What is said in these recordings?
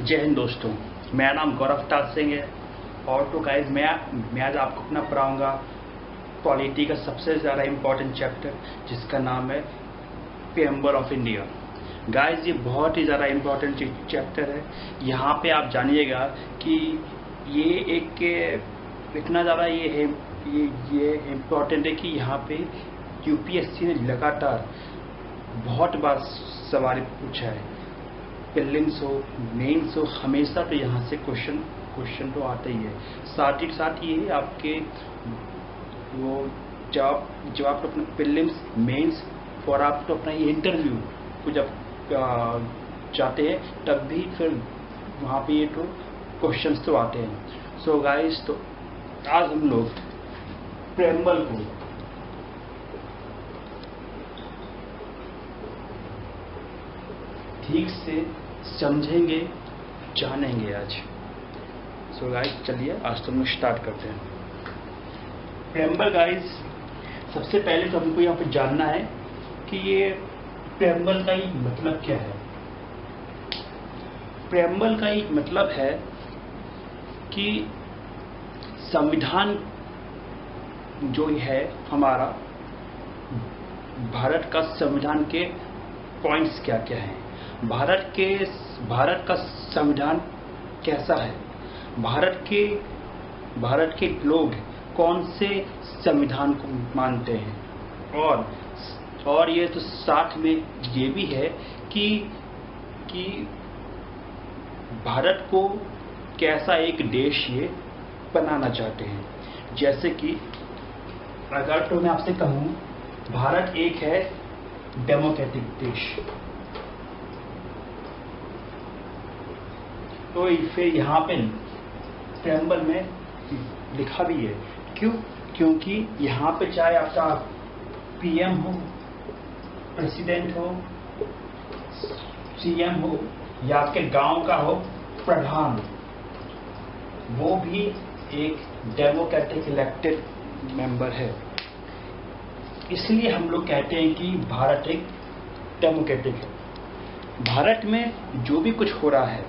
जय हिंद दोस्तों, मेरा नाम गौरव ताज सिंह है। और तो गाइज मैं आज आपको अपना पढ़ाऊँगा पॉलिटी का सबसे ज़्यादा इम्पोर्टेंट चैप्टर, जिसका नाम है प्रीएम्बल ऑफ इंडिया। गाइज ये बहुत ही ज़्यादा इम्पोर्टेंट चैप्टर है। यहाँ पे आप जानिएगा कि ये एक इतना ज़्यादा ये इम्पोर्टेंट है कि यहाँ पे यूपीएससी ने लगातार बहुत बार सवाल पूछा है। प्रीलिम्स हो, मेंस हो, हमेशा तो यहाँ से क्वेश्चन तो आता ही है। साथ ही साथ ये आपके वो जब आप अपने प्रीलिम्स, मेंस और आप तो अपना ये इंटरव्यू को जब जाते हैं तब भी फिर वहाँ पे ये तो क्वेश्चंस तो आते हैं। सो गाइस, तो आज हम लोग प्रीएम्बल को ठीक से समझेंगे, जानेंगे आज। सो गाइस, चलिए आज तो हम स्टार्ट करते हैं। प्रीएम्बल गाइस, सबसे पहले तो हमको यहाँ पे जानना है कि ये प्रीएम्बल का ही मतलब क्या है। प्रीएम्बल का ही मतलब है कि संविधान जो है हमारा भारत का संविधान के पॉइंट्स क्या क्या हैं, भारत का संविधान कैसा है, भारत के लोग कौन से संविधान को मानते हैं, और ये तो साथ में ये भी है कि भारत को कैसा एक देश ये बनाना चाहते हैं। जैसे कि अगर तो मैं आपसे कहूँ, भारत एक है डेमोक्रेटिक देश, तो फिर यहाँ पे प्रीएम्बल में लिखा भी है। क्योंकि यहाँ पे चाहे आपका पीएम हो, प्रेसिडेंट हो, सीएम हो, या आपके गांव का हो प्रधान, वो भी एक डेमोक्रेटिक इलेक्टेड मेंबर है। इसलिए हम लोग कहते हैं कि भारत एक डेमोक्रेटिक है। भारत में जो भी कुछ हो रहा है,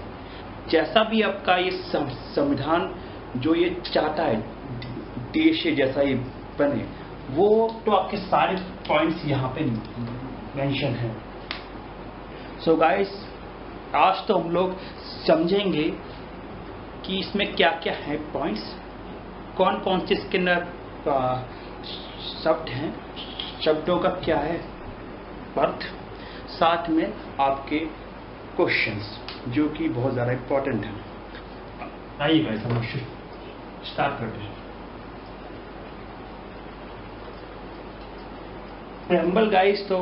जैसा भी आपका ये संविधान जो ये चाहता है देश जैसा ये बने, वो तो आपके सारे पॉइंट्स यहाँ पे मेंशन हैं। सो गाइस, आज तो हम लोग समझेंगे कि इसमें क्या क्या है पॉइंट्स, कौन कौन से इसके अंदर शब्द हैं, शब्दों का क्या है अर्थ, साथ में आपके क्वेश्चंस जो कि बहुत ज़्यादा इम्पोर्टेंट है। आइए गाइस, हम स्टार्ट करते हैं। प्रीएम्बल गाइस, तो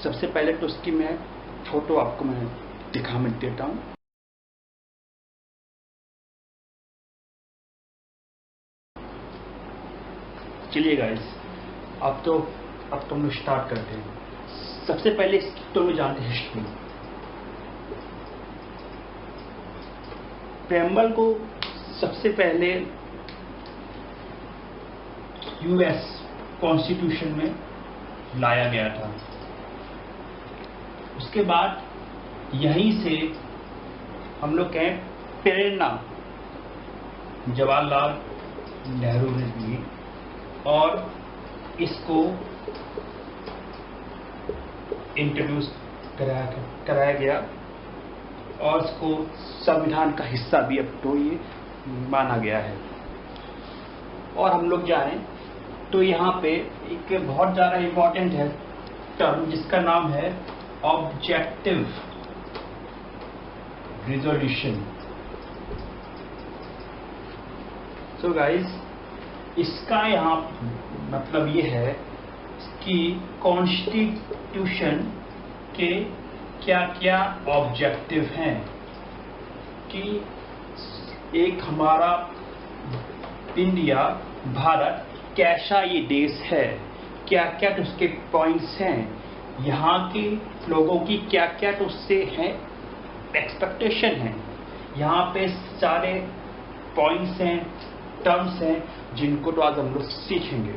सबसे पहले तो उसकी मैं फोटो आपको मैं दिखा देता हूँ। चलिए गाइस, अब तो हम लोग स्टार्ट करते हैं। सबसे पहले इसकी तो मैं जानते हैं हिस्ट्री। प्रीएम्बल को सबसे पहले यूएस कॉन्स्टिट्यूशन में लाया गया था। उसके बाद यहीं से हम लोग कहें प्रेरणा जवाहरलाल नेहरू ने दी और इसको इंट्रोड्यूस कराया गया और इसको संविधान का हिस्सा भी अब तो ये माना गया है। और हम लोग जाएं तो यहाँ पे एक बहुत ज़्यादा इम्पोर्टेंट है टर्म, जिसका नाम है ऑब्जेक्टिव रिजोल्यूशन। सो गाइस, इसका यहाँ मतलब ये है कि कॉन्स्टिट्यूशन के क्या क्या ऑब्जेक्टिव हैं, कि एक हमारा इंडिया, भारत कैसा ये देश है, क्या क्या तो उसके पॉइंट्स हैं, यहाँ के लोगों की क्या क्या तो उससे है एक्सपेक्टेशन है। यहाँ पे सारे पॉइंट्स हैं, टर्म्स हैं, जिनको तो आज हम लोग सीखेंगे।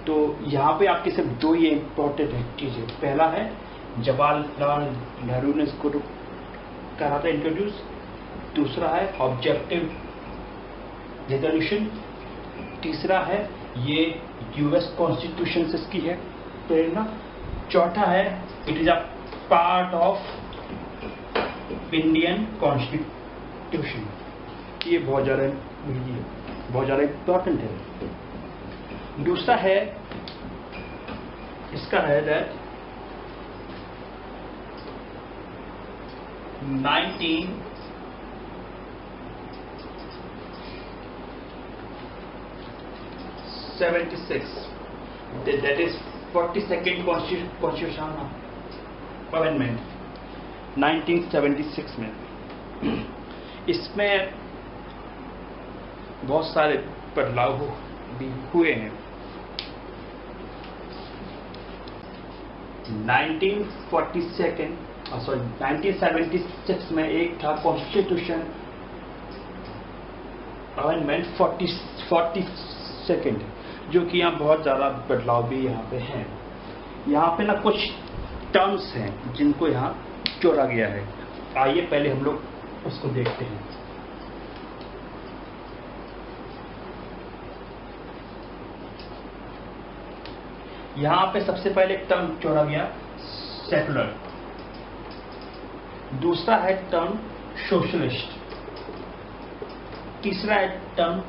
तो यहाँ पे आपके सिर्फ दो ये इम्पोर्टेंट चीज़ें। पहला है जवाहरलाल नेहरू ने इसको करा था इंट्रोड्यूस। दूसरा है ऑब्जेक्टिव रेजोल्यूशन। तीसरा है ये यूएस कॉन्स्टिट्यूशन से इसकी है प्रेरणा। चौथा है it is a part of Indian constitution. ये बहुत ज़्यादा इंपॉर्टेंट है। दूसरा है इसका है that 1976 that is 42nd constitutional amendment 1976 में। इसमें बहुत सारे बदलाव भी हुए हैं। 1976 में एक था कॉन्स्टिट्यूशन अमेंडमेंट 42nd, जो कि यहाँ बहुत ज़्यादा बदलाव भी यहाँ पे हैं। यहाँ पे ना कुछ टर्म्स हैं जिनको यहाँ जोड़ा गया है। आइए पहले हम लोग उसको देखते हैं। यहाँ पे सबसे पहले टर्म जोड़ा गया सेकुलर। दूसरा है टर्म सोशलिस्ट। तीसरा है टर्म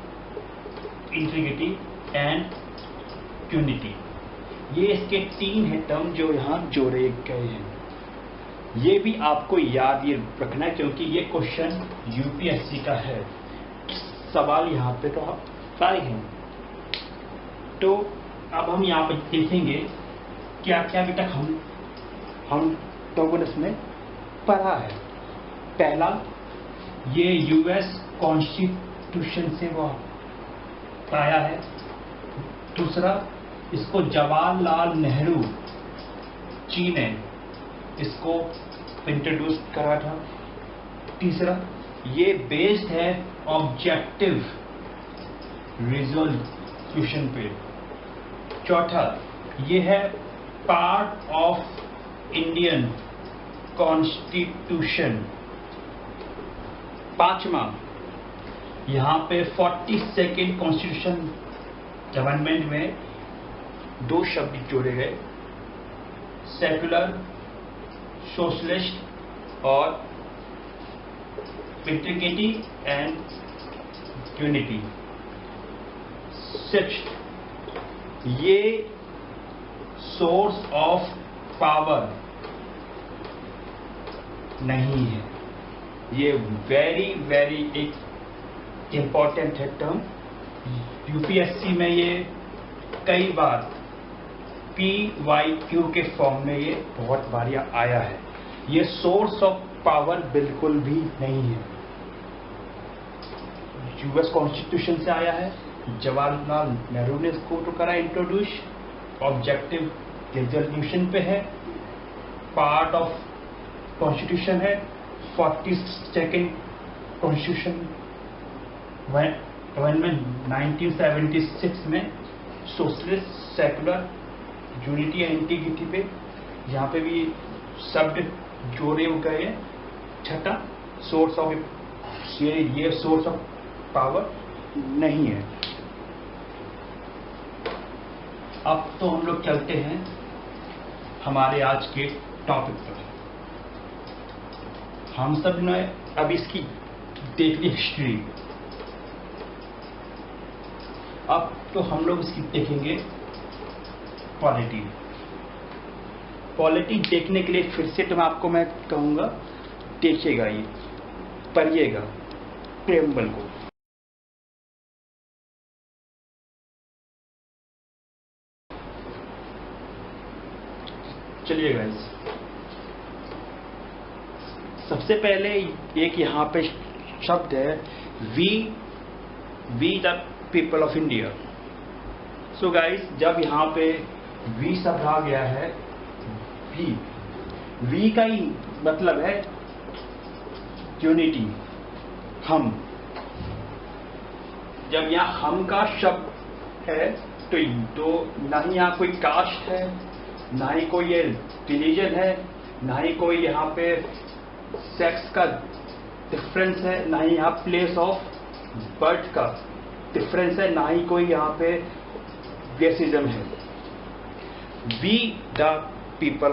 इंटीग्रिटी एंड यूनिटी। ये इसके 3 है टर्म जो यहाँ जोड़े गए हैं। ये भी आपको याद ये रखना है क्योंकि ये क्वेश्चन यूपीएससी का है। सवाल यहाँ पे तो सारे हैं। तो अब हम यहाँ पर देखेंगे क्या क्या अभी तक हम लोगों ने इसमें पढ़ा है। पहला, ये यूएस कॉन्स्टिट्यूशन से वो आया है। दूसरा, इसको जवाहरलाल नेहरू जी ने इसको इंट्रोड्यूस करा था। तीसरा, ये बेस्ड है ऑब्जेक्टिव रिजोल्यूशन पे। चौथा, ये है पार्ट ऑफ इंडियन कॉन्स्टिट्यूशन। पांचवा, यहाँ पे 42nd कॉन्स्टिट्यूशन अमेंडमेंट में 2 शब्द जोड़े गए, सेकुलर सोशलिस्ट और इंटीग्रिटी एंड यूनिटी। सिक्स्थ, ये सोर्स ऑफ पावर नहीं है। ये वेरी वेरी एक इंपॉर्टेंट है टर्म। यूपीएससी में ये कई बार PYQ के फॉर्म में ये बहुत बार आया है। ये सोर्स ऑफ पावर बिल्कुल भी नहीं है। यूएस कॉन्स्टिट्यूशन से आया है। जवाहरलाल नेहरू ने इसको तो करा इंट्रोड्यूस। ऑब्जेक्टिव रेजोल्यूशन पे है। पार्ट ऑफ कॉन्स्टिट्यूशन है। 42nd कॉन्स्टिट्यूशन अमेंडमेंट 1976 में socialist, secular, unity and integrity पे यहाँ पे भी शब्द जोड़े हो गए हैं। छठा, सोर्स ऑफ ये सोर्स ऑफ पावर नहीं है। अब तो हम लोग चलते हैं हमारे आज के टॉपिक पर। हम सब ने अब इसकी देख ली हिस्ट्री। अब तो हम लोग इसकी देखेंगे पॉलिटी। पॉलिटी देखने के लिए फिर से तो मैं कहूँगा देखिएगा, ये पढ़िएगा प्रेम्बल को। चलिए गाइस, सबसे पहले एक यहाँ पे शब्द है we the people of India. So guys, जब यहाँ पे वी शब्द आ गया है, वी का ही मतलब है यूनिटी, हम। जब यहाँ हम का शब्द है तो ना ही यहाँ कोई कास्ट है, ना ही कोई ये रिलीजन है, ना ही कोई यहाँ पे सेक्स का डिफरेंस है, ना ही यहाँ प्लेस ऑफ बर्थ का डिफरेंस है, ना ही कोई यहाँ पे रेसिज्म है। We the people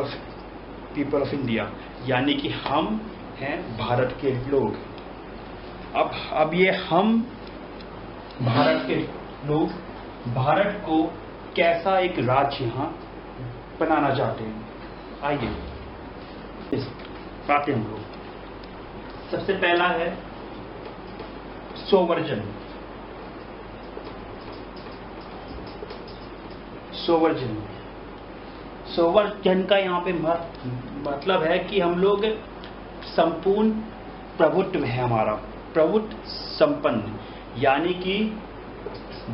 of India, यानी कि हम हैं भारत के लोग। अब ये हम भारत के लोग भारत को कैसा एक राज्य यहाँ बनाना चाहते हैं, आइए आते हैं हम लोग। सबसे पहला है सोवर्जन। सोवर्जन का यहाँ पे मतलब है कि हम लोग संपूर्ण प्रभुत्व है हमारा, प्रभुत्व संपन्न, यानी कि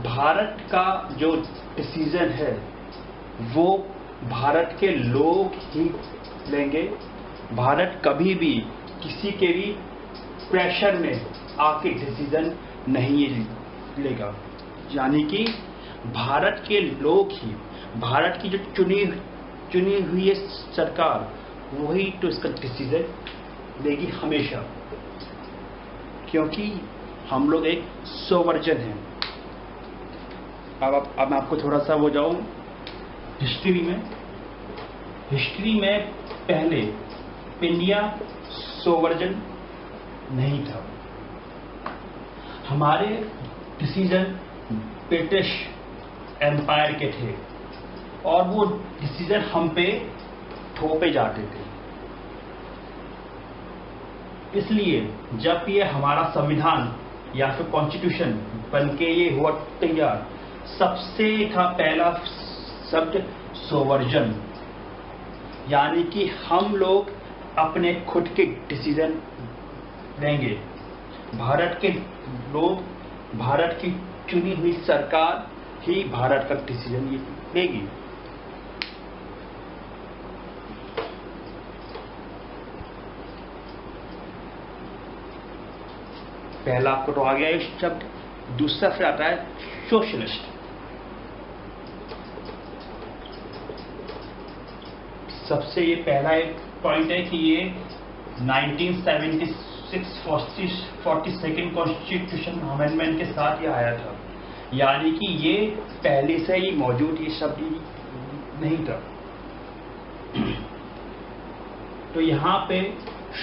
भारत का जो डिसीजन है वो भारत के लोग ही लेंगे। भारत कभी भी किसी के भी प्रेशर में आके डिसीजन नहीं लेगा, यानी कि भारत के लोग ही, भारत की जो चुनी हुई है सरकार, वही तो इसका डिसीजन लेगी हमेशा, क्योंकि हम लोग एक सोवर्जन हैं। अब मैं आपको थोड़ा सा वो जाऊं हिस्ट्री में पहले इंडिया सोवर्जन नहीं था। हमारे डिसीजन ब्रिटिश एम्पायर के थे और वो डिसीजन हम पे थोपे जाते थे। इसलिए जब ये हमारा संविधान या फिर कॉन्स्टिट्यूशन बनके ये हुआ तैयार, सबसे था पहला शब्द सोवर्जन, यानी कि हम लोग अपने खुद के डिसीजन लेंगे। भारत के लोग, भारत की चुनी हुई सरकार ही भारत का डिसीजन लेगी। पहला आपको तो आ गया इस शब्द। दूसरा फिर आता है सोशलिस्ट। सबसे ये पहला एक पॉइंट है कि ये 1976 42nd कॉन्स्टिट्यूशन अमेंडमेंट के साथ ये आया था, यानी कि ये पहले से ही मौजूद ये शब्द नहीं था। तो यहाँ पे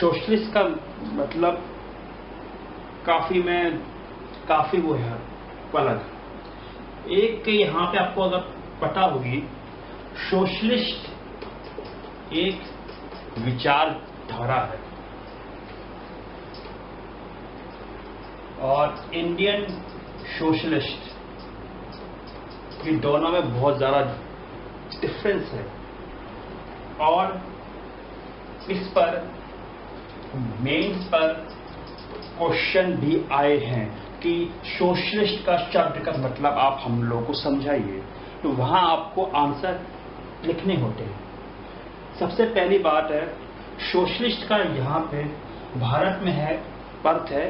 सोशलिस्ट का मतलब काफी वो है अलग। एक यहाँ पे आपको अगर पता होगी, सोशलिस्ट एक विचारधारा है और इंडियन सोशलिस्ट, ये दोनों में बहुत ज्यादा डिफरेंस है। और इस पर मेंस पर क्वेश्चन भी आए हैं कि सोशलिस्ट का शब्द का मतलब आप हम लोगों को समझाइए, तो वहां आपको आंसर लिखने होते हैं। सबसे पहली बात है, सोशलिस्ट का यहाँ पे भारत में है अर्थ है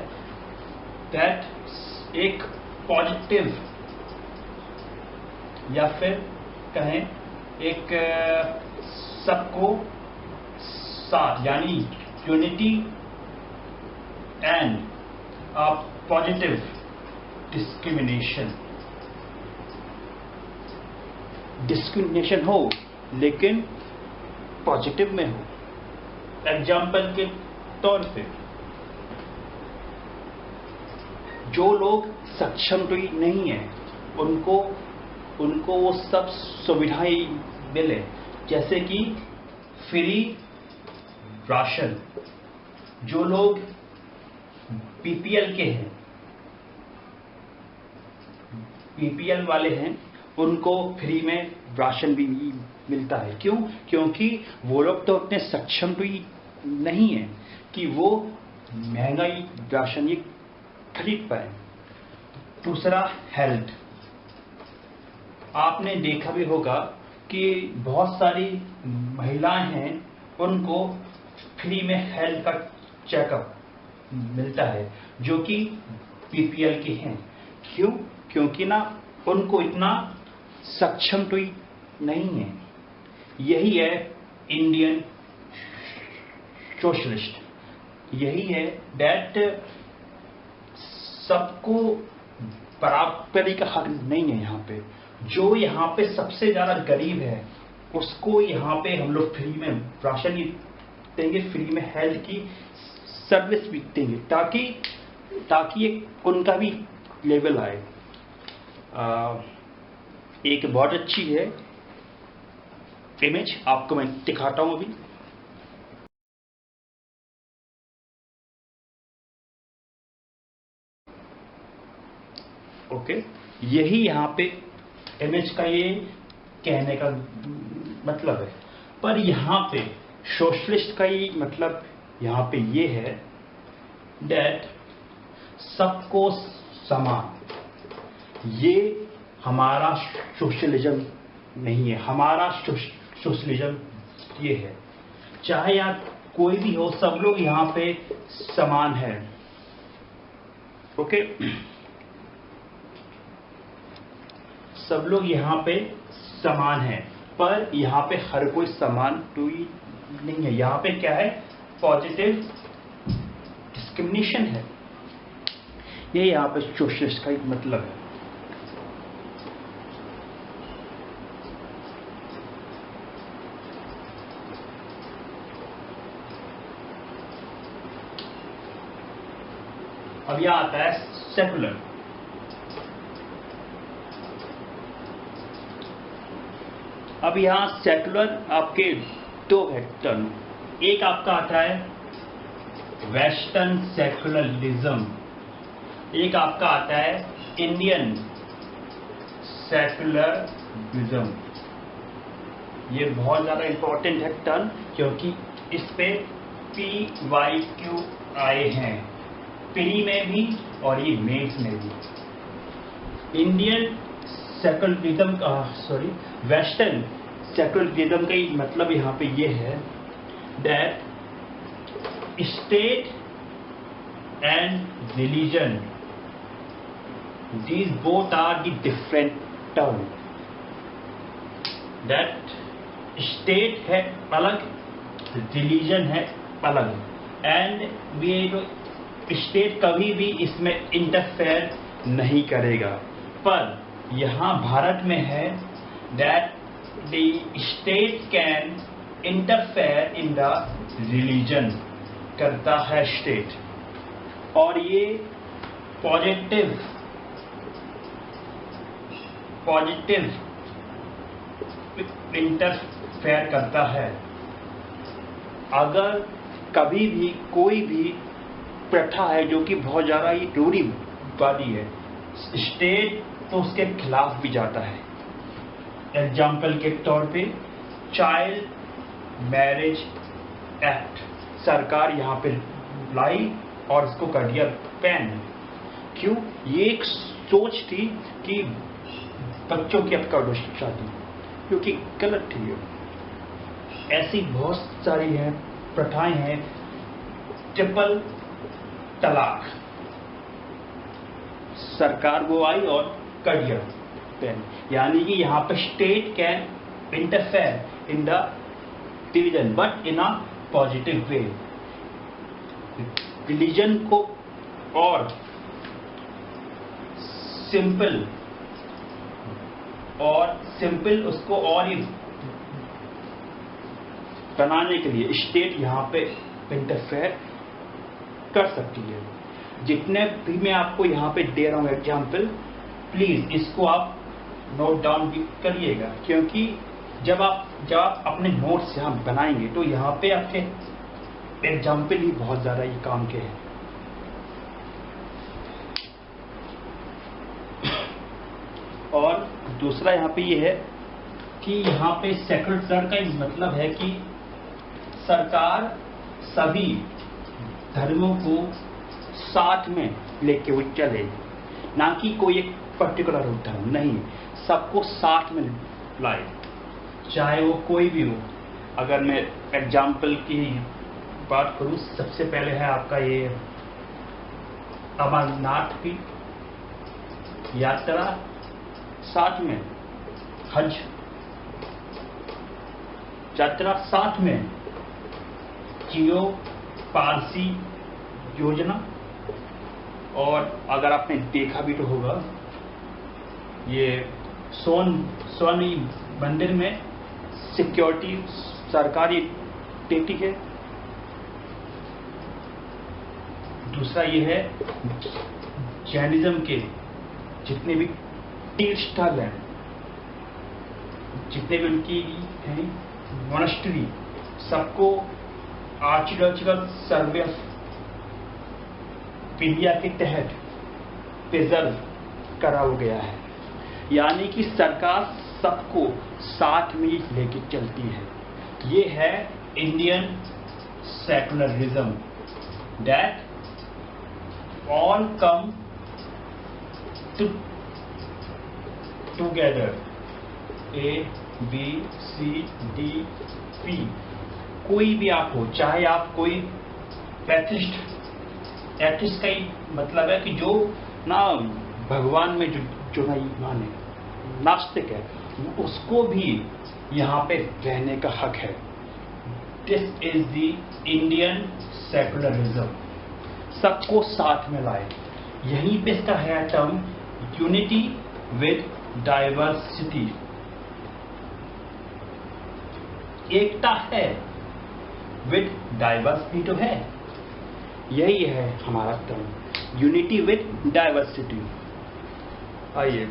दैट एक पॉजिटिव या फिर कहें एक सबको साथ, यानी यूनिटी एंड पॉजिटिव डिस्क्रिमिनेशन हो, लेकिन पॉजिटिव में हो। एग्जाम्पल के तौर पे, जो लोग सक्षम तो नहीं है उनको वो सब सुविधाएं मिले, जैसे कि फ्री राशन। जो लोग बीपीएल के हैं, बीपीएल वाले हैं, उनको फ्री में राशन भी मिलता है। क्यों? क्योंकि वो लोग तो उतने सक्षम तो ही नहीं है कि वो महंगाई राशन ये खरीद पाए। दूसरा, हेल्थ। आपने देखा भी होगा कि बहुत सारी महिलाएं हैं, उनको फ्री में हेल्थ का चेकअप मिलता है, जो कि बीपीएल के हैं। क्यों? क्योंकि ना उनको इतना सक्षम तो ही नहीं है। यही है इंडियन सोशलिस्ट। यही है दैट सबको बराबरी का हक नहीं है। यहाँ पे जो यहाँ पे सबसे ज्यादा गरीब है उसको यहाँ पे हम लोग फ्री में राशन भी देंगे, फ्री में हेल्थ की सर्विस भी देंगे, ताकि उनका भी लेवल आए। एक बहुत अच्छी है इमेज, आपको मैं दिखाता हूं अभी। ओके, यही यहाँ पे इमेज का ये कहने का मतलब है। पर यहाँ पे सोशलिस्ट का ये मतलब यहाँ पे ये है दैट सबको समान। ये हमारा सोशलिज्म नहीं है। हमारा सोशलिज्म ये है, चाहे आप कोई भी हो, सब लोग यहाँ पे समान है। ओके, सब लोग यहाँ पे समान है, पर यहाँ पे हर कोई समान तो ही नहीं है। यहाँ पे क्या है, पॉजिटिव डिस्क्रिमिनेशन है। ये यहाँ पे सोशलिस्ट का एक मतलब है। अब यह आता है सेकुलर। अब यहां सेकुलर आपके दो है टर्म। एक आपका आता है वेस्टर्न सेकुलरिज्म, एक आपका आता है इंडियन सेकुलरिज्म। ये बहुत ज्यादा इंपॉर्टेंट है टर्म, क्योंकि इस पे PYQ आए हैं, प्री में भी और ये मेंस में भी। इंडियन सेकुलरिज्म का वेस्टर्न सेकुलरिज्म का मतलब यहाँ पे ये है that state and religion, these both are the different term। That state है अलग, रिलीजन है अलग, एंड ये स्टेट कभी भी इसमें इंटरफेयर नहीं करेगा। पर यहाँ भारत में है that the state can interfere in the religion, करता है स्टेट, और ये पॉजिटिव इंटरफेयर करता है। अगर कभी भी कोई भी प्रथा है जो कि बहुत ज्यादा ही रूढ़िवादी है, स्टेट तो उसके खिलाफ भी जाता है। एग्जाम्पल के तौर पे चाइल्ड मैरिज एक्ट सरकार यहाँ पे लाई और इसको कर दिया बैन। क्यों? ये एक सोच थी कि बच्चों की अब कर दो शादी, क्योंकि गलत थी। ऐसी बहुत सारी हैं प्रथाएं हैं। ट्रिपल तलाक सरकार वो आई और कर दिया बैन, यानी कि यहाँ पे state can interfere in the religion but in a positive way. Religion को और सिंपल उसको और ही बनाने के लिए स्टेट यहाँ पे इंटरफेयर कर सकती है। जितने भी मैं आपको यहाँ पे दे रहा हूँ एग्जाम्पल, प्लीज इसको आप नोट डाउन भी करिएगा, क्योंकि जब आप अपने नोट्स यहाँ बनाएंगे तो यहाँ पे आपके एग्जाम्पल ही बहुत ज्यादा ये काम के हैं। और दूसरा यहाँ पे ये है कि यहाँ पे सेकुलर का मतलब है कि सरकार सभी धर्मों को साथ में लेके वो चले, ना कि कोई एक पर्टिकुलर धर्म नहीं, सबको साथ में लाए, चाहे वो कोई भी हो। अगर मैं एग्जाम्पल की बात करूं, सबसे पहले है आपका ये अमरनाथ की यात्रा, साथ में हज यात्रा, साथ में जियो पारसी योजना। और अगर आपने देखा भी तो होगा, ये स्वर्ण मंदिर में सिक्योरिटी सरकारी देती है। दूसरा ये है, जैनिज्म के जितने भी तीर्थ स्थल हैं, जितने भी उनकी हैं मोनेस्ट्री, सबको आर्कियोलॉजिकल सर्वे ऑफ इंडिया के तहत प्रिजर्व करा गया है। यानी कि सरकार सबको साथ में लेके चलती है। ये है Indian secularism, that all come together, A B C D P। कोई भी आप हो, चाहे आप कोई एथिस्ट का ही मतलब है कि जो ना भगवान में जो नहीं माने, नास्तिक है, उसको भी यहाँ पे रहने का हक है। This is the Indian secularism, सबको साथ में लाए। यहीं पे इसका है टर्म यूनिटी विद डाइवर्सिटी, एकता है विद डाइवर्सिटी तो है, यही है हमारा टर्म यूनिटी विद डाइवर्सिटी। आइए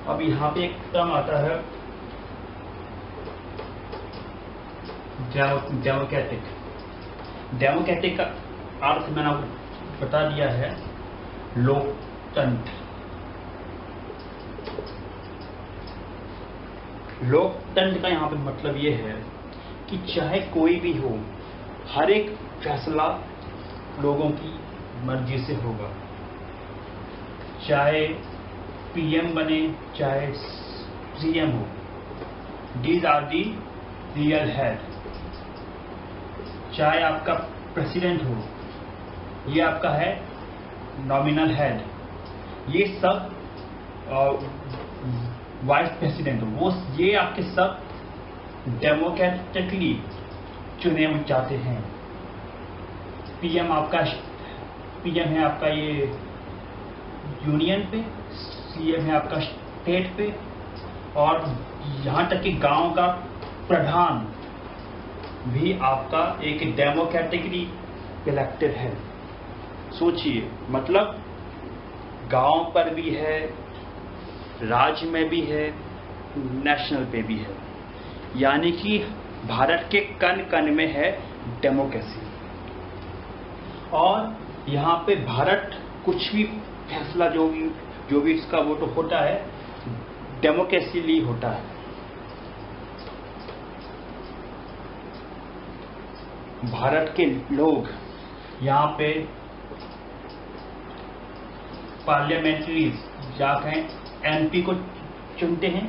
अब यहाँ पे एक टर्म आता है डेमोक्रेटिक। डेमोक्रेटिक का अर्थ मैंने आपको बता दिया है, लोकतंत्र। लोकतंत्र का यहाँ पे मतलब ये है कि चाहे कोई भी हो, हर एक फैसला लोगों की मर्जी से होगा। चाहे पीएम बने, चाहे सीएम हो, these are the real head. चाहे आपका प्रेसिडेंट हो, ये आपका है नॉमिनल हेड। ये सब वाइस प्रेसिडेंट हो, वो ये आपके सब डेमोक्रेटिकली चुने जाते हैं। पीएम है आपका ये यूनियन पे, सीएम है आपका स्टेट पे, और यहाँ तक कि गांव का प्रधान भी आपका एक डेमोक्रेटिकली इलेक्टेड है। सोचिए, मतलब गांव पर भी है, राज्य में भी है, नेशनल पे भी है। यानी कि भारत के कण कण में है डेमोक्रेसी। और यहाँ पे भारत कुछ भी फैसला जो भी इसका वो तो होता है, डेमोक्रेसीली होता है। भारत के लोग यहाँ पे पार्लियामेंट्री जाकर एमपी को चुनते हैं।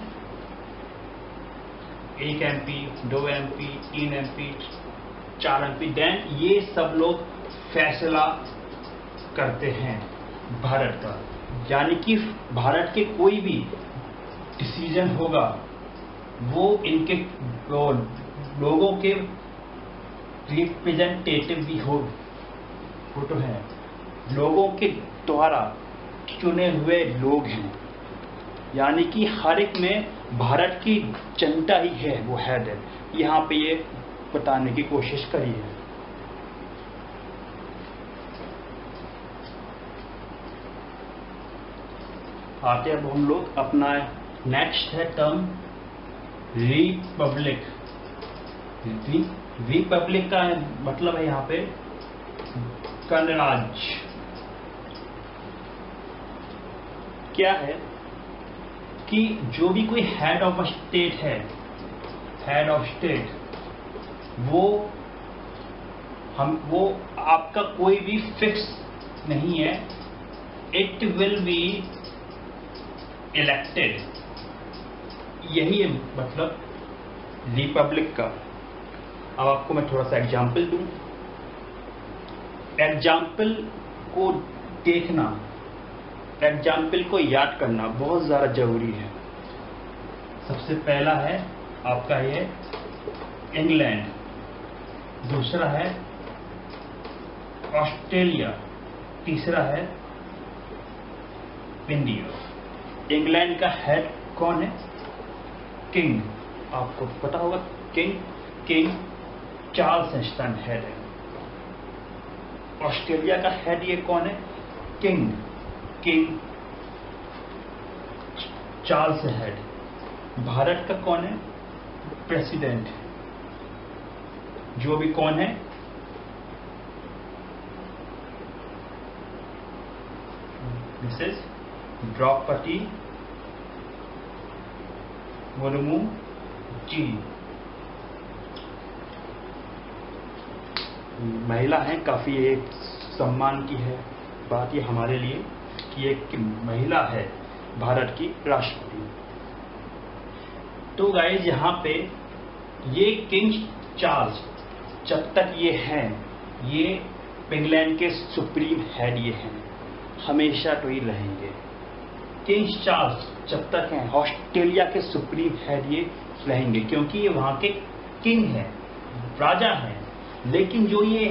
1 MP, 2 MP, 3 MP, 4 MP, then ये सब लोग फैसला करते हैं भारत का। यानी कि भारत के कोई भी डिसीजन होगा, वो इनके लोगों के रिप्रेजेंटेटिव भी हो तो है, लोगों के द्वारा चुने हुए लोग हैं। यानी कि हर एक में भारत की जनता ही है वो हेड है। यहाँ पे ये बताने की कोशिश करी है। आते अब हम लोग अपना नेक्स्ट है टर्म रिपब्लिक। रिपब्लिक का मतलब है यहाँ पे गणराज्य। क्या है कि जो भी कोई हेड ऑफ स्टेट है, हेड ऑफ स्टेट, वो आपका कोई भी फिक्स नहीं है, इट विल बी इलेक्टेड। यही है मतलब रिपब्लिक का। अब आपको मैं थोड़ा सा एग्जाम्पल दूं। एग्जाम्पल को देखना, एग्जाम्पल को याद करना बहुत ज़्यादा जरूरी है। सबसे पहला है आपका ये इंग्लैंड, दूसरा है ऑस्ट्रेलिया, तीसरा है इंडिया। इंग्लैंड का हेड कौन है? किंग, आपको पता होगा किंग चार्ल्स इंस्टान हेड है। ऑस्ट्रेलिया का हेड ये कौन है? King Charles head. भारत का कौन है? प्रेसिडेंट, जो भी कौन है? मिसेस द्रौपदी मुर्मू जी। महिला है, काफी एक सम्मान की है बात ये हमारे लिए कि एक महिला है भारत की राष्ट्रपति। तो गाइस यहाँ पे ये किंग चार्ल्स जब तक ये हैं, ये इंग्लैंड के सुप्रीम हेड ये हैं, हमेशा तो ही रहेंगे। किंग चार्ल्स जब तक हैं, ऑस्ट्रेलिया के सुप्रीम हेड ये रहेंगे, क्योंकि ये वहां के किंग हैं, राजा हैं। लेकिन जो ये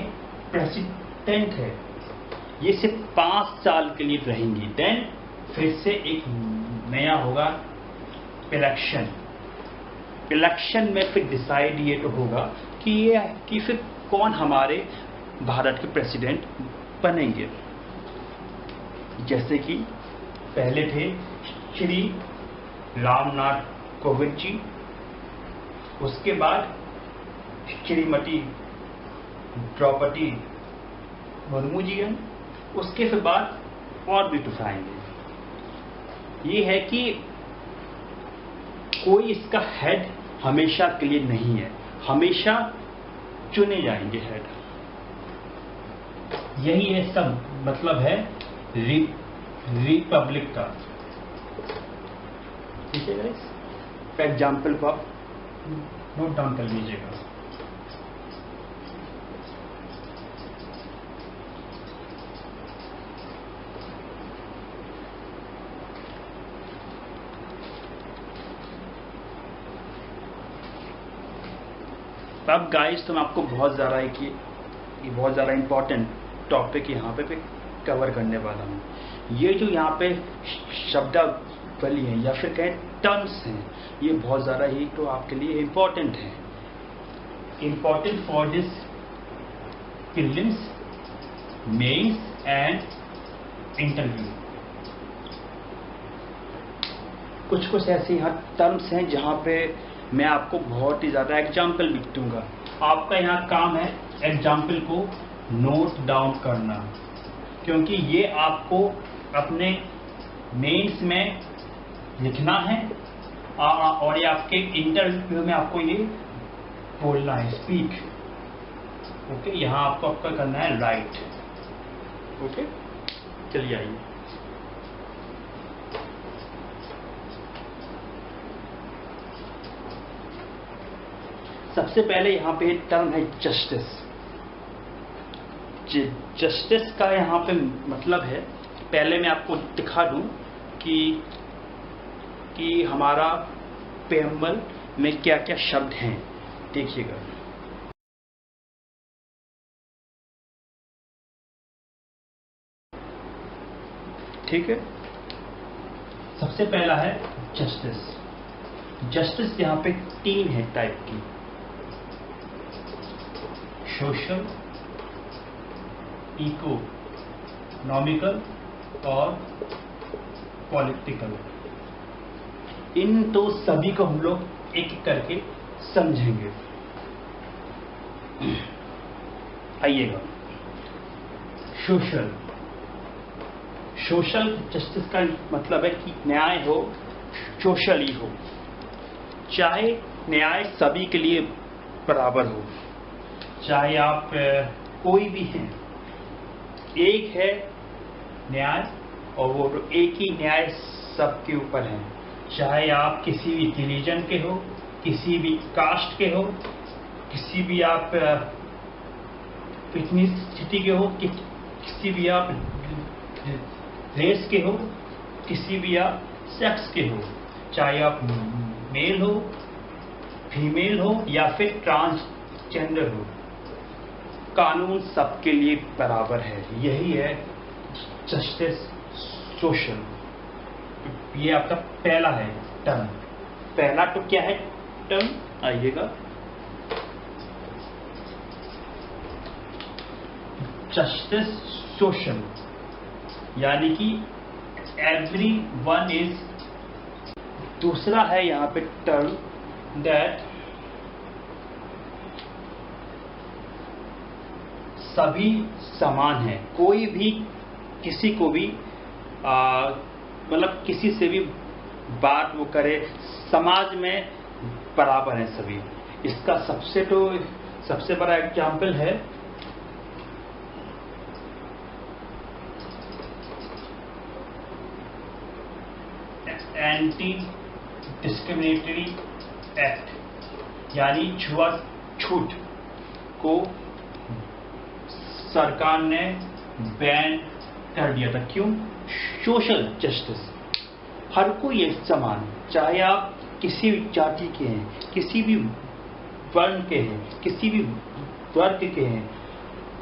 प्रेसिडेंट है, ये सिर्फ 5 साल के लिए रहेंगी। देन फिर से एक नया होगा इलेक्शन में फिर डिसाइड ये तो होगा कि फिर कौन हमारे भारत के प्रेसिडेंट बनेंगे। जैसे कि पहले थे श्री रामनाथ कोविंद जी, उसके बाद श्रीमती द्रौपदी मुर्मू जी हैं, उसके फिर बाद और भी कुछ आएंगे। ये है कि कोई इसका हेड हमेशा के लिए नहीं है, हमेशा चुने जाएंगे हेड। यही है सब मतलब है रिपब्लिक का। ठीक है गाइस, एग्जाम्पल को आप नोट डाउन कर लीजिएगा। अब गाइस तो मैं आपको बहुत ज़्यादा इंपॉर्टेंट टॉपिक यहाँ पे कवर करने वाला हूँ। ये जो यहाँ पे शब्दावली है या फिर कहें टर्म्स हैं, ये बहुत ज़्यादा ही तो आपके लिए इम्पोर्टेंट है। Important for this prelims, mains and interview. कुछ ऐसे यहाँ टर्म्स हैं जहाँ पे मैं आपको बहुत ही ज़्यादा एग्जाम्पल भी दूंगा। आपका यहाँ काम है एग्जाम्पल को नोट डाउन करना, क्योंकि ये आपको अपने मेंस में लिखना है और ये आपके इंटरव्यू में आपको ये बोलना है, स्पीक। ओके, यहाँ आपको आपका करना है राइट। ओके, चलिए आइए। सबसे पहले यहाँ पे टर्म है जस्टिस। जस्टिस का यहाँ पे मतलब है, पहले मैं आपको दिखा दूं कि हमारा प्रेम्बल में क्या क्या शब्द हैं। देखिएगा, ठीक है। सबसे पहला है जस्टिस। जस्टिस यहाँ पे 3 है टाइप की: सोशल, इकोनॉमिकल और पॉलिटिकल। इन तो सभी को हम लोग एक एक करके समझेंगे। आइएगा, सोशल जस्टिस का मतलब है कि न्याय हो, सोशली हो, चाहे न्याय सभी के लिए बराबर हो, चाहे आप कोई भी हैं। एक है न्याय और वो तो एक ही न्याय सबके ऊपर है, चाहे आप किसी भी रिलीजन के हो, किसी भी कास्ट के हो, किसी भी आप इथनिसिटी के हो, किसी भी आप रेस के हो, किसी भी आप सेक्स के हो, चाहे आप मेल हो, फीमेल हो या फिर ट्रांसजेंडर हो, कानून सबके लिए बराबर है। यही है जस्टिस सोशल। ये आपका पहला है टर्म। पहला तो क्या है टर्म, आइएगा, जस्टिस सोशल, यानी कि एवरी वन इज। दूसरा है यहां पे टर्म दैट सभी समान हैं, कोई भी किसी को भी मतलब किसी से भी बात वो करे, समाज में बराबर है सभी। इसका सबसे बड़ा एग्जाम्पल है एंटी डिस्क्रिमिनेटरी एक्ट, यानी छूआछूत को सरकार ने बैन कर दिया था। क्यों? सोशल जस्टिस, हर कोई एक समान, चाहे आप किसी भी जाति के हैं, किसी भी वर्ण के हैं, किसी भी वर्ग के हैं,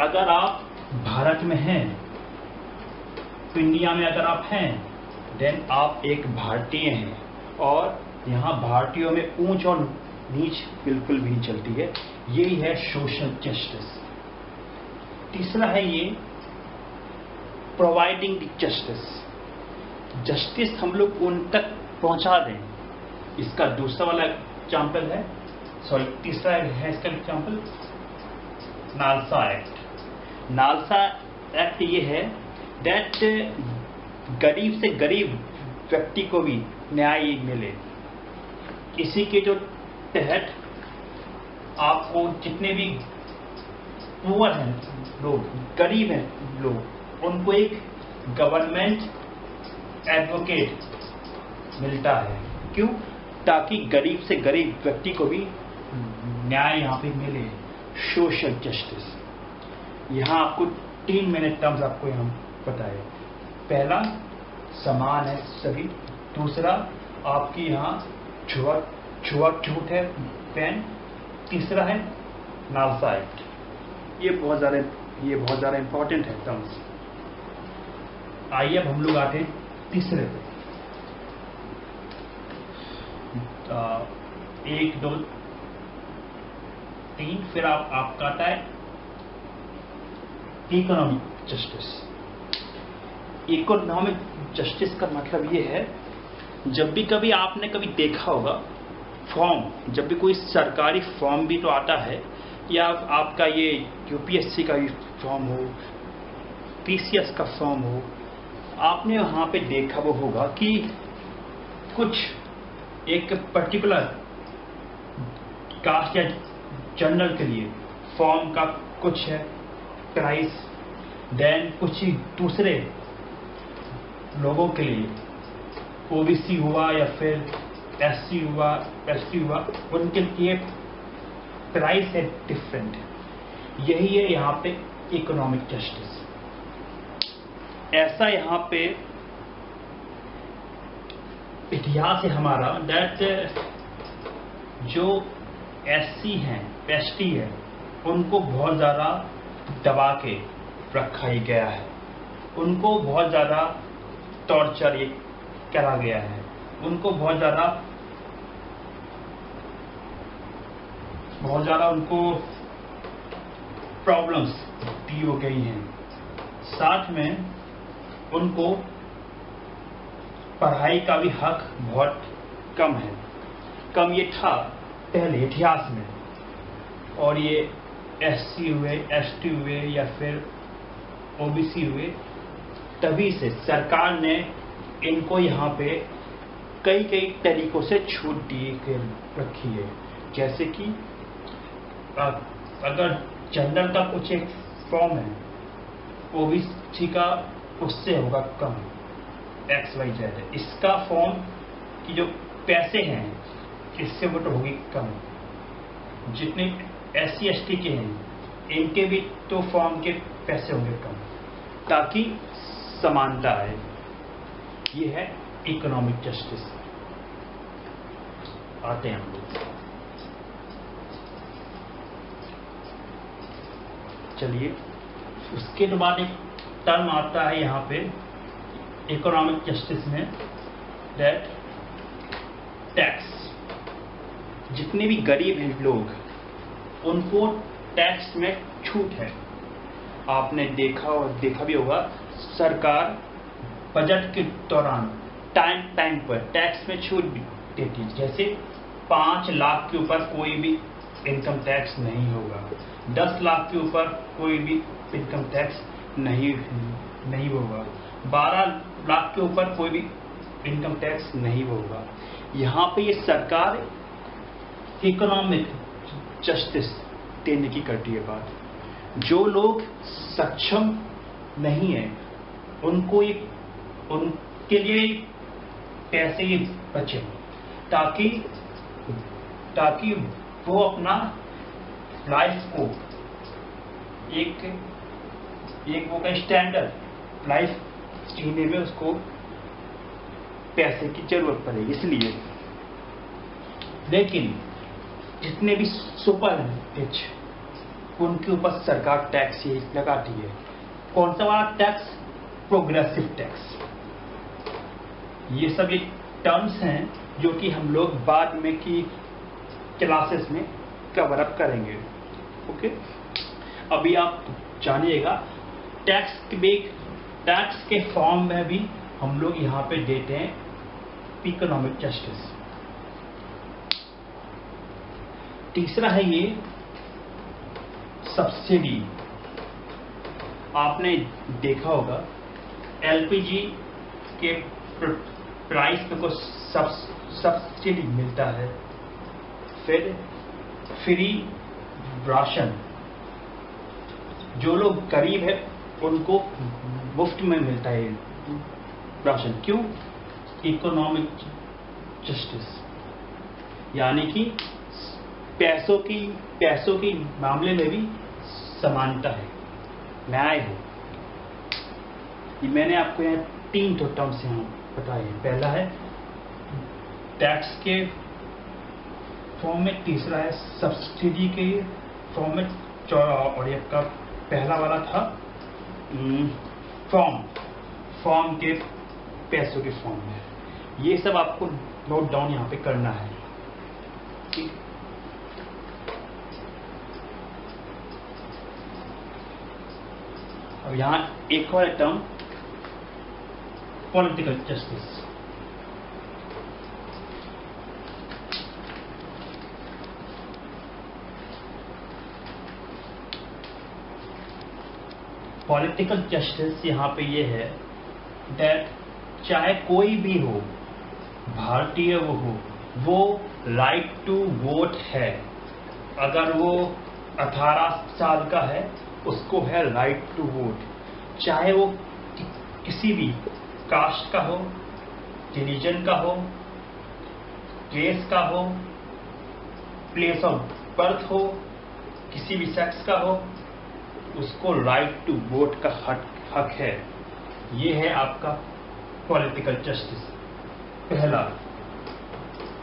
अगर आप भारत में हैं, तो इंडिया में अगर आप हैं, देन आप एक भारतीय हैं। और यहाँ भारतीयों में ऊंच और नीच बिल्कुल भी नहीं चलती है। यही है सोशल जस्टिस। तीसरा है ये प्रोवाइडिंग द जस्टिस, जस्टिस हम लोग उन तक पहुंचा दें। इसका दूसरा वाला एग्जाम्पल है, तीसरा है इसका example NALSA act. NALSA act ये है दैट गरीब से गरीब व्यक्ति को भी न्याय मिले। इसी के जो तहत आपको जितने भी पुअर हैं लोग, गरीब हैं लोग, उनको एक गवर्नमेंट एडवोकेट मिलता है। क्यों? ताकि गरीब से गरीब व्यक्ति को भी न्याय यहाँ पे मिले। Social justice. यहाँ आपको 3 मैंने टर्म्स आपको यहाँ बताए। पहला समान है सभी, दूसरा आपकी यहाँ छुआछूत है बैन, तीसरा है नालसा एक्ट। ये बहुत ज़्यादा इंपॉर्टेंट है टर्म्स। आइए अब हम लोग आते हैं तीसरे पे। 1 2 3 फिर आपका आता है इकोनॉमिक जस्टिस। इकोनॉमिक जस्टिस का मतलब ये है, जब भी कभी आपने कभी देखा होगा फॉर्म, जब भी कोई सरकारी फॉर्म भी तो आता है, या आपका ये यूपीएससी का फॉर्म हो, पीसीएस का फॉर्म हो, आपने वहाँ पे देखा वो होगा कि कुछ एक पर्टिकुलर कास्ट या जनरल के लिए फॉर्म का कुछ है प्राइस, देन कुछ ही दूसरे लोगों के लिए ओबीसी हुआ या फिर एससी हुआ, एसटी हुआ, उनके लिए प्राइस है डिफरेंट। यही है यहाँ पे इकोनॉमिक जस्टिस। ऐसा यहाँ पे इतिहास है हमारा दैट जो एससी हैं, एसटी है, उनको बहुत ज़्यादा दबा के रखा ही गया है, उनको बहुत ज़्यादा टॉर्चर ये करा गया है, उनको बहुत ज़्यादा उनको प्रॉब्लम्स दी हो गई हैं। साथ में उनको पढ़ाई का भी हक बहुत कम है। कम ये था पहले इतिहास में, और ये एससी हुए, एसटी हुए या फिर ओबीसी हुए, तभी से सरकार ने इनको यहाँ पे कई तरीकों से छूट दी रखी है। जैसे कि अगर जनरल का कुछ एक फॉर्म है, ओबीसी का उससे होगा कम, XYZ है, इसका फॉर्म की जो पैसे हैं इससे वो तो होगी कम। जितने SC ST के हैं इनके भी तो फॉर्म के पैसे होंगे कम, ताकि समानता आए। ये है इकोनॉमिक जस्टिस। आते हैं हम लोग। चलिए, उसके बाद एक टर्म आता है यहाँ पे इकोनॉमिक जस्टिस में, दैट टैक्स। जितने भी गरीब हैं लोग उनको टैक्स में छूट है। आपने देखा भी होगा, सरकार बजट के दौरान टाइम पर टैक्स में छूट देती है। जैसे 5 लाख के ऊपर कोई भी इनकम टैक्स नहीं होगा, 10 लाख के ऊपर कोई भी इनकम टैक्स नहीं होगा, 12 लाख के ऊपर कोई भी इनकम टैक्स नहीं होगा। यहाँ पे ये सरकार इकोनॉमिक जस्टिस देने की करती है बात। जो लोग सक्षम नहीं है उनके लिए पैसे ही बचे, ताकि वो अपना लाइफ को एक वो का स्टैंडर्ड लाइफ जीने में उसको पैसे की जरूरत पड़ेगी। इसलिए लेकिन जितने भी सुपर रिच उनके ऊपर सरकार टैक्स ही लगाती है। कौन सा वाला टैक्स? Progressive tax. ये सब एक टर्म्स हैं जो कि हम लोग बाद में की क्लासेस में कवर अप करेंगे। ओके, अभी आप जानिएगा टैक्स के फॉर्म में भी हम लोग यहाँ पे देते हैं इकोनॉमिक जस्टिस। तीसरा है ये सब्सिडी। आपने देखा होगा एलपीजी के प्राइस पे कुछ सब्सिडी मिलता है। फिर फ्री राशन, जो लोग गरीब है उनको मुफ्त में मिलता है राशन। क्यों? इकोनॉमिक जस्टिस, यानी कि पैसों की मामले में भी समानता है, न्याय है। ये मैंने आपको यहाँ 3 टर्म्स यहाँ बताए हैं। पहला है टैक्स के फॉर्म में, तीसरा है सब्सिडी के फॉर्म में, और ये का पहला वाला था फॉर्म के पैसों के फॉर्म में। ये सब आपको नोट डाउन यहाँ पे करना है। ठीक, अब यहाँ एक और term political justice. Political justice यहाँ पे ये है दैट चाहे कोई भी हो, भारतीय वो राइट टू वोट है। अगर वो 18 साल का है उसको है राइट टू वोट, चाहे वो किसी भी कास्ट का हो, रिलीजन का हो, रेस का हो, प्लेस ऑफ बर्थ हो, किसी भी सेक्स का हो, उसको राइट टू वोट का हक है। ये है आपका पॉलिटिकल जस्टिस पहला।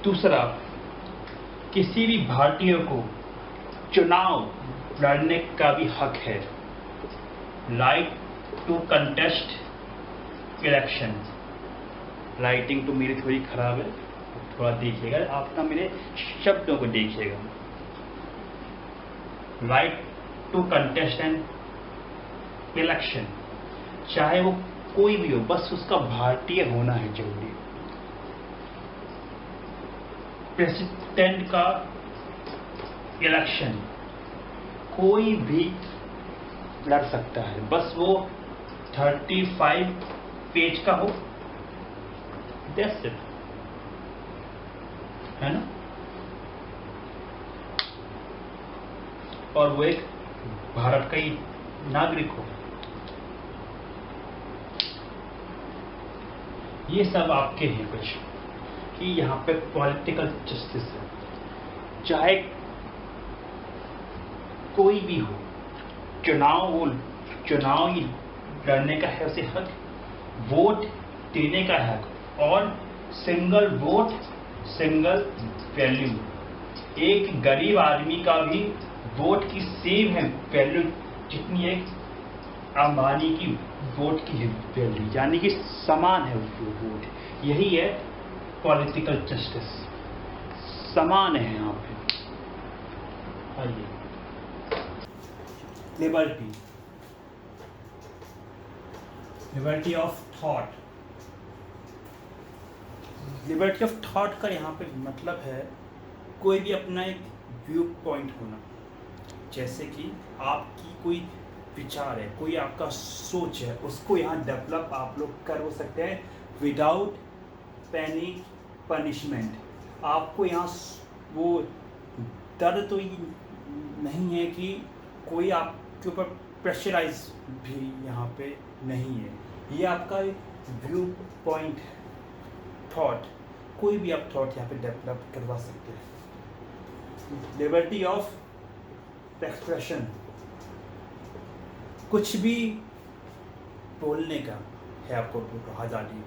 दूसरा, किसी भी भारतीय को चुनाव लड़ने का भी हक है, right to contest election. Writing तो मेरी थोड़ी खराब है, थोड़ा देखिएगा, आप ना मेरे शब्दों को देखिएगा। Right to contest an election, चाहे वो कोई भी हो, बस उसका भारतीय होना है जरूरी। प्रेसिडेंट का इलेक्शन कोई भी लड़ सकता है, बस वो 35 पेज का हो, दैट्स इट, है ना। और वो एक भारत का ही नागरिक हो। ये सब आपके हैं कुछ कि यहाँ पे पॉलिटिकल जस्टिस है। चाहे कोई भी हो, चुनाव ही लड़ने का है उसे हक, वोट देने का हक, और सिंगल वोट सिंगल वैल्यू। एक गरीब आदमी का भी वोट की सेम है वैल्यू जितनी एक अंबानी की वोट की वैल्यू, यानी कि समान है वो वोट। यही है पॉलिटिकल जस्टिस। समान है यहाँ पे। आइए, liberty, liberty of thought. Liberty of thought का यहाँ पे मतलब है कोई भी अपना एक व्यू पॉइंट होना। जैसे कि आपकी कोई विचार है, कोई आपका सोच है, उसको यहाँ डेवलप आप लोग कर हो सकते हैं विदाउट एनी पनिशमेंट। आपको यहाँ वो डर तो नहीं है कि कोई आपके ऊपर प्रेशराइज भी यहाँ पे नहीं है। ये आपका एक व्यू पॉइंट है, थॉट, कोई भी आप थॉट यहाँ पे डेवलप करवा सकते हैं। लिबर्टी ऑफ एक्सप्रेशन, कुछ भी बोलने का है आपको आज़ादी।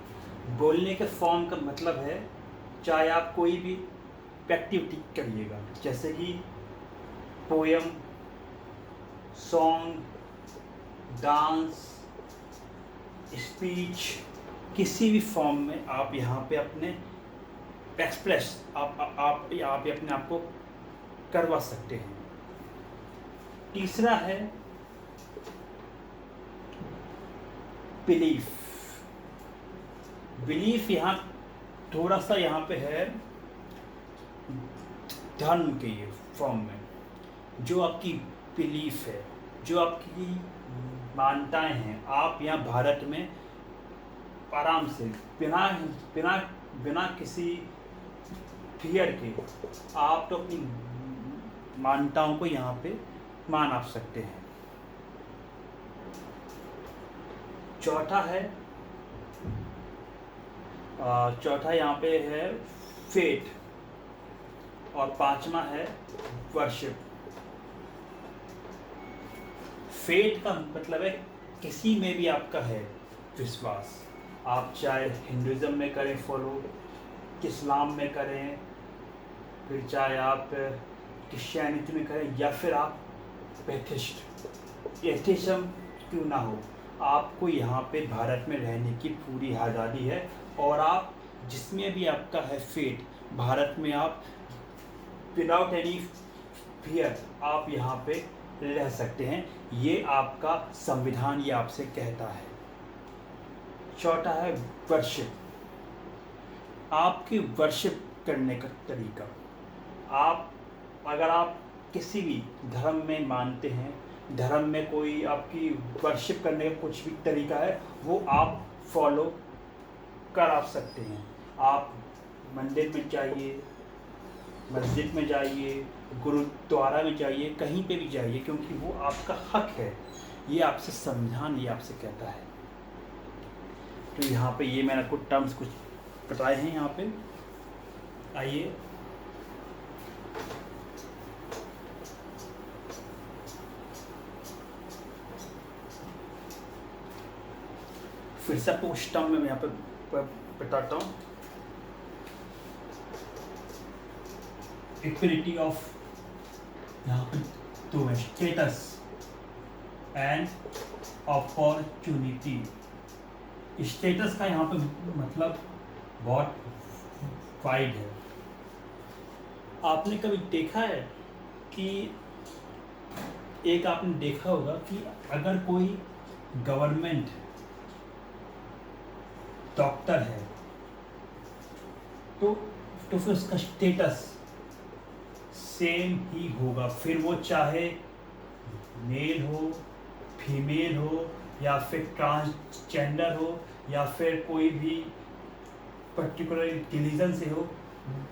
बोलने के फॉर्म का मतलब है चाहे आप कोई भी एक्टिविटी करिएगा, जैसे कि पोएम, सॉन्ग, डांस, स्पीच, किसी भी फॉर्म में आप यहाँ पे अपने एक्सप्रेस आप अपने आप को करवा सकते हैं। तीसरा है बिलीफ। बिलीफ यहाँ थोड़ा सा यहाँ पे है धर्म के ये फॉर्म में, जो आपकी बिलीफ है, जो आपकी मान्यताएं हैं, आप यहाँ भारत में आराम से बिना बिना बिना किसी फियर के आप तो अपनी मान्यताओं को यहाँ पे मान आप सकते हैं। चौथा यहाँ पे है फेथ, और पांचवा है वर्शिप। फेथ का मतलब है किसी में भी आपका है विश्वास, आप चाहे हिंदुज़म में करें फॉलो, इस्लाम में करें, फिर चाहे आप क्रिश्चियनिटी में करें, या फिर आप एथिज्म क्यों ना हो, आपको यहाँ पे भारत में रहने की पूरी आज़ादी है। और आप जिसमें भी आपका है फेथ, भारत में आप विदाउट एनी फियर आप यहाँ पे रह सकते हैं। ये आपका संविधान ये आपसे कहता है। चौथा है वर्शिप, आपकी वर्शिप करने का तरीका। अगर आप किसी भी धर्म में मानते हैं, धर्म में कोई आपकी वर्शिप करने का कुछ भी तरीका है, वो आप फॉलो कर आप सकते हैं। आप मंदिर में जाइए, मस्जिद में जाइए, गुरुद्वारा में जाइए, कहीं पे भी जाइए, क्योंकि वो आपका हक है। ये आपसे संविधान ये आपसे कहता है। तो यहाँ पे ये मैंने कुछ टर्म्स कुछ बताए हैं यहाँ पे। आइए फिर से आपको कुछ टर्म में यहाँ पे बताता हूँ। इक्वलिटी ऑफ, यहाँ पे दो है, स्टेटस एंड अपॉर्चुनिटी। स्टेटस का यहाँ पे मतलब बहुत वाइड है। आपने कभी देखा है कि आपने देखा होगा कि अगर कोई गवर्नमेंट डॉक्टर है तो फिर उसका स्टेटस सेम ही होगा, फिर वो चाहे मेल हो, फीमेल हो, या फिर ट्रांसजेंडर हो, या फिर कोई भी पर्टिकुलर रिलीजन से हो,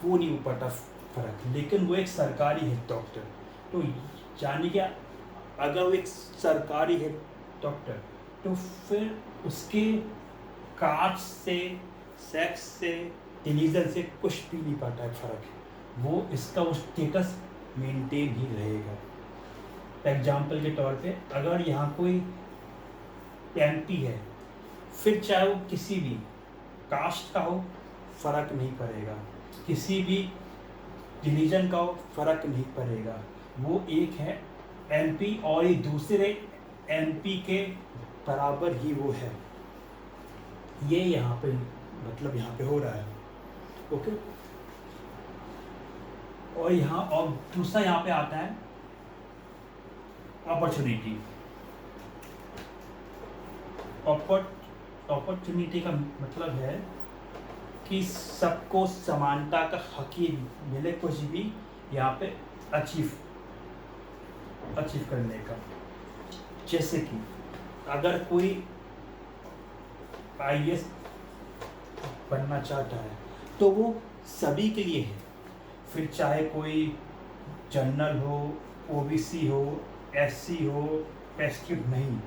वो नहीं हो पाता फर्क। लेकिन वो एक सरकारी है डॉक्टर, तो यानी कि अगर वो एक सरकारी है डॉक्टर, तो फिर उसके कास्ट से, सेक्स से, रिलीजन से कुछ भी नहीं पाता है फर्क, वो इसका वो स्टेटस मेंटेन ही रहेगा। एग्जाम्पल के तौर पे अगर यहाँ कोई एमपी है, फिर चाहे वो किसी भी कास्ट का हो, फर्क नहीं पड़ेगा। किसी भी रिलीजन का फर्क नहीं पड़ेगा, वो एक है एमपी और ये दूसरे एमपी के बराबर ही वो है। ये यहाँ पे मतलब यहाँ पे हो रहा है, ओके। और यहाँ और दूसरा यहाँ पे आता है अपॉर्चुनिटी। अपॉर्चुनिटी का मतलब है कि सबको समानता का हक ही मिले कुछ भी यहाँ पे अचीव करने का। जैसे कि अगर कोई आईएएस बनना चाहता है तो वो सभी के लिए है, फिर चाहे कोई जनरल हो, ओबीसी हो, एससी हो, एसटी नहीं,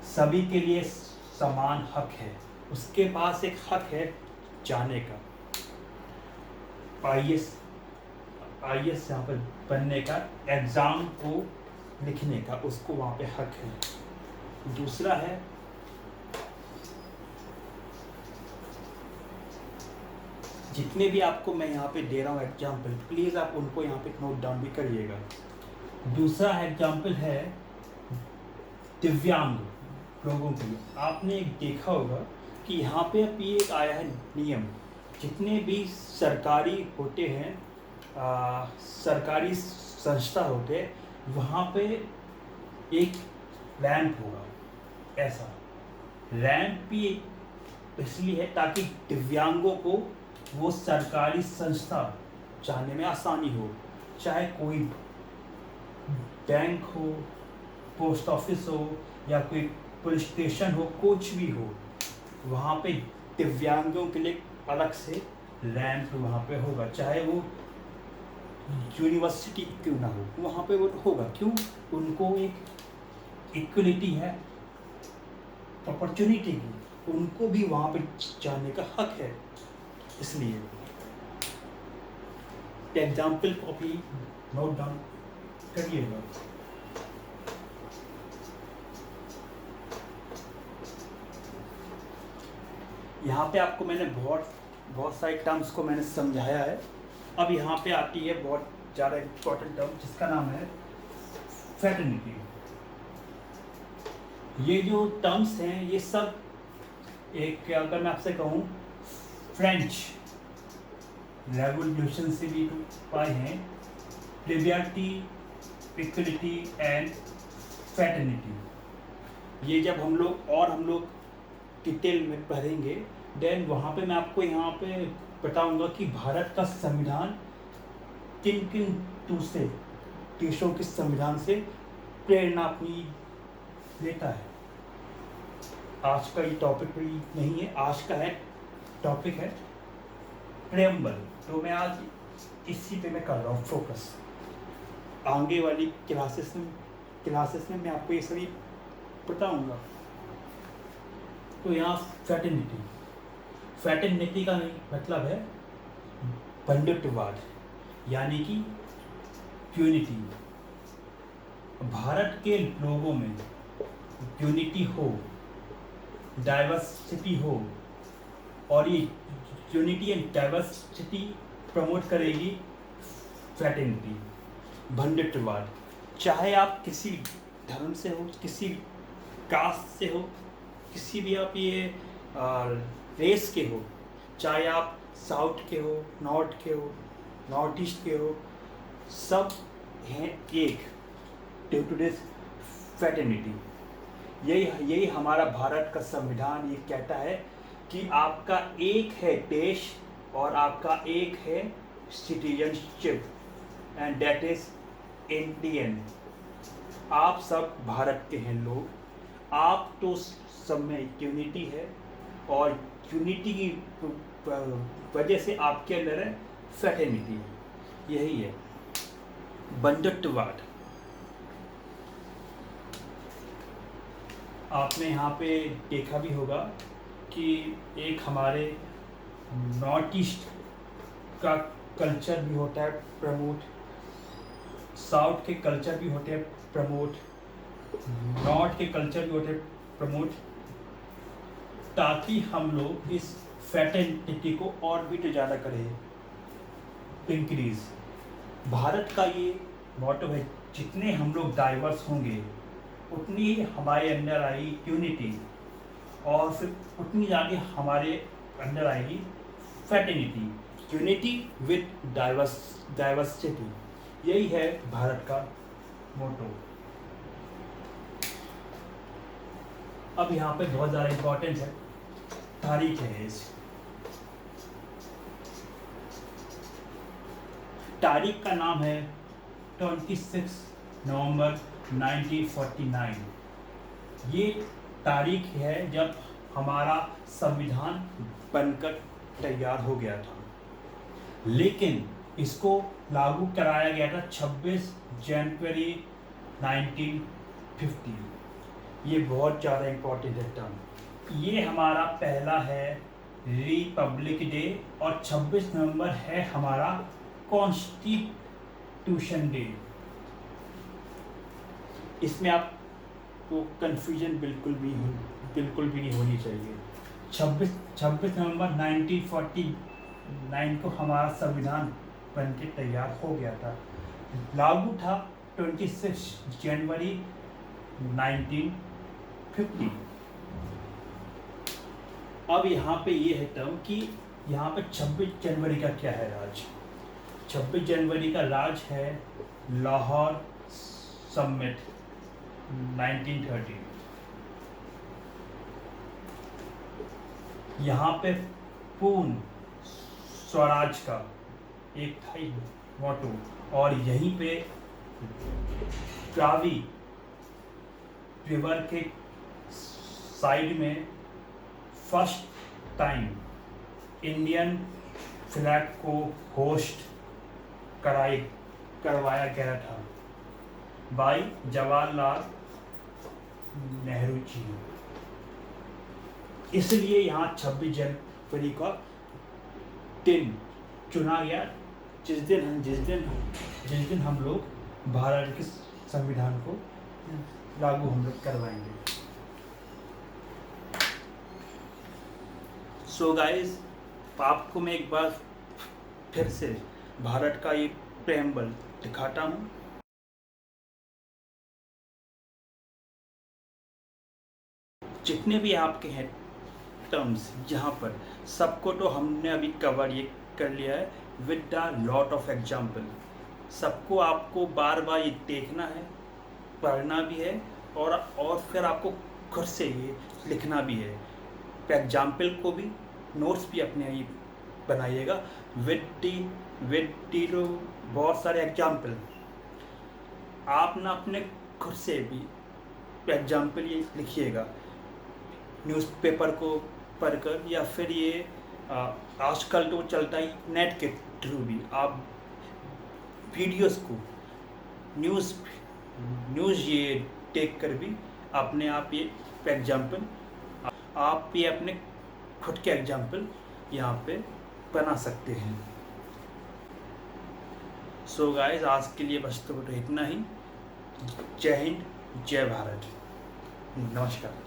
सभी के लिए समान हक है। उसके पास एक हक है जाने का, आईएएस यहाँ पर बनने का, एग्ज़ाम को लिखने का, उसको वहाँ पे हक है। दूसरा है जितने भी आपको मैं यहाँ पे दे रहा हूँ एग्जाम्पल, प्लीज़ आप उनको यहाँ पे नोट डाउन भी करिएगा। दूसरा एग्जाम्पल है दिव्यांग लोगों के लिए। आपने एक देखा होगा कि यहाँ पे अब ये एक आया है नियम, जितने भी सरकारी होते हैं, सरकारी संस्था होते हैं, वहाँ पे एक रैंप होगा। ऐसा रैंप भी इसलिए है ताकि दिव्यांगों को वो सरकारी संस्था जाने में आसानी हो, चाहे कोई बैंक हो, पोस्ट ऑफिस हो, या कोई पुलिस स्टेशन हो, कुछ भी हो, वहाँ पे दिव्यांगों के लिए अलग से रैंप वहाँ पे होगा। चाहे वो यूनिवर्सिटी क्यों ना हो, वहाँ पे वो होगा। क्यों? उनको एक इक्वलिटी है अपॉर्चुनिटी की, उनको भी वहाँ पे जाने का हक है। इसलिए एग्जाम्पल कॉपी नोट डाउन करिएगा। यहाँ पे आपको मैंने बहुत सारे टर्म्स को मैंने समझाया है। अब यहाँ पे आती है बहुत ज़्यादा इम्पोर्टेंट टर्म, जिसका नाम है फ्रेटर्निटी। ये जो टर्म्स हैं ये सब एक, अगर मैं आपसे कहूँ, फ्रेंच रेवोल्यूशन से भी पाए हैं, लिबर्टी, इक्वलिटी एंड फ्रेटर्निटी। ये जब हम लोग डिटेल में पढ़ेंगे, देन वहाँ पे मैं आपको यहाँ पे बताऊंगा कि भारत का संविधान किन किन दूसरे देशों के संविधान से प्रेरणा अपनी लेता है। आज का ये टॉपिक भी नहीं है, आज का टॉपिक है प्रेम्बल। तो मैं आज इसी पे मैं कर रहा हूँ फोकस। आगे वाली क्लासेस में मैं आपको ये सभी बताऊंगा। तो यहाँ फ्रेटर्निटी का मतलब है बंधुत्ववाद, यानी कि यूनिटी। भारत के लोगों में यूनिटी हो, डाइवर्सिटी हो, और ये यूनिटी एंड डाइवर्सिटी प्रमोट करेगी फ्रेटर्निटी, बंधुत्ववाद। चाहे आप किसी धर्म से हो, किसी कास्ट से हो, किसी भी आप ये रेस के हो, चाहे आप साउथ के हो, नॉर्थ के हो, नॉर्थ ईस्ट के हो, सब हैं एक ड्यू टू दिस फ्रेटर्निटी। यही हमारा भारत का संविधान ये कहता है कि आपका एक है देश और आपका एक है citizenship, and that is Indian. आप सब भारत के हैं लोग, आप तो सब में यूनिटी है, और यूनिटी की वजह से आपके अंदर है फ्रेटर्निटी। यही है बंधुत्ववाद। आपने यहाँ पे देखा भी होगा कि एक हमारे नॉर्थ ईस्ट का कल्चर भी होता है प्रमोट, साउथ के कल्चर भी होते हैं प्रमोट, नॉर्थ के कल्चर भी होते हैं प्रमोट, ताकि हम लोग इस फ्रेटर्निटी को और भी तो ज़्यादा करें। इंक्रीज। भारत का ये मोटो है, जितने हम लोग डाइवर्स होंगे उतनी हमारे अंदर आएगी यूनिटी, और फिर उतनी ज़्यादा हमारे अंदर आएगी फ्रेटर्निटी। यूनिटी विद डाइवर्सिटी, यही है भारत का मोटो। अब यहाँ पे बहुत ज़्यादा इम्पोर्टेंट है, तारीख है इस तारीख का नाम है 26 नवंबर 1949। ये तारीख है जब हमारा संविधान बनकर तैयार हो गया था, लेकिन इसको लागू कराया गया था 26 जनवरी 1950। ये बहुत ज़्यादा इम्पोर्टेंट है टर्म। ये हमारा पहला है रिपब्लिक डे, और 26 नवंबर है हमारा कॉन्स्टिट्यूशन डे। इसमें आपको कंफ्यूजन बिल्कुल भी नहीं होनी चाहिए। 26 नवंबर 1949 को हमारा संविधान बनके तैयार हो गया था, लागू था 26 जनवरी 1950। अब यहाँ पे ये है टर्म कि यहाँ पे 26 जनवरी का क्या है राज। 26 जनवरी का राज है लाहौर समिट 1930। यहाँ पे पूर्ण स्वराज का एक था मोटो, और यहीं पे रावी रिवर के साइड में फर्स्ट टाइम इंडियन फ्लैग को होस्ट करवाया गया था बाय जवाहरलाल नेहरू जी। इसलिए यहाँ 26 जनवरी का दिन चुना गया, जिस दिन हम लोग भारत के संविधान को लागू हम लोग करवाएंगे। सो गाइस, आपको मैं एक बार फिर से भारत का ये प्रेम्बल दिखाता हूँ। जितने भी आपके हैं टर्म्स यहाँ पर, सबको तो हमने अभी कवर ये कर लिया है with the lot of example. सबको आपको बार बार ये देखना है, पढ़ना भी है, और फिर आपको खुद से ये लिखना भी है। एग्जाम्पल को भी, नोट्स भी अपने ये बनाइएगा विद बहुत सारे एग्जाम्पल। आप ना अपने खुद से भी एग्जाम्पल ये लिखिएगा, न्यूज़पेपर को पढ़कर, या फिर ये आजकल तो चलता ही नेट के थ्रू भी आप वीडियोस को न्यूज़ ये देख कर भी अपने आप ये एग्जाम्पल, आप ये अपने खुद के एग्जाम्पल यहाँ पे बना सकते हैं। सो गाइस, आज के लिए बस तो इतना ही। जय हिंद, जय भारत, नमस्कार।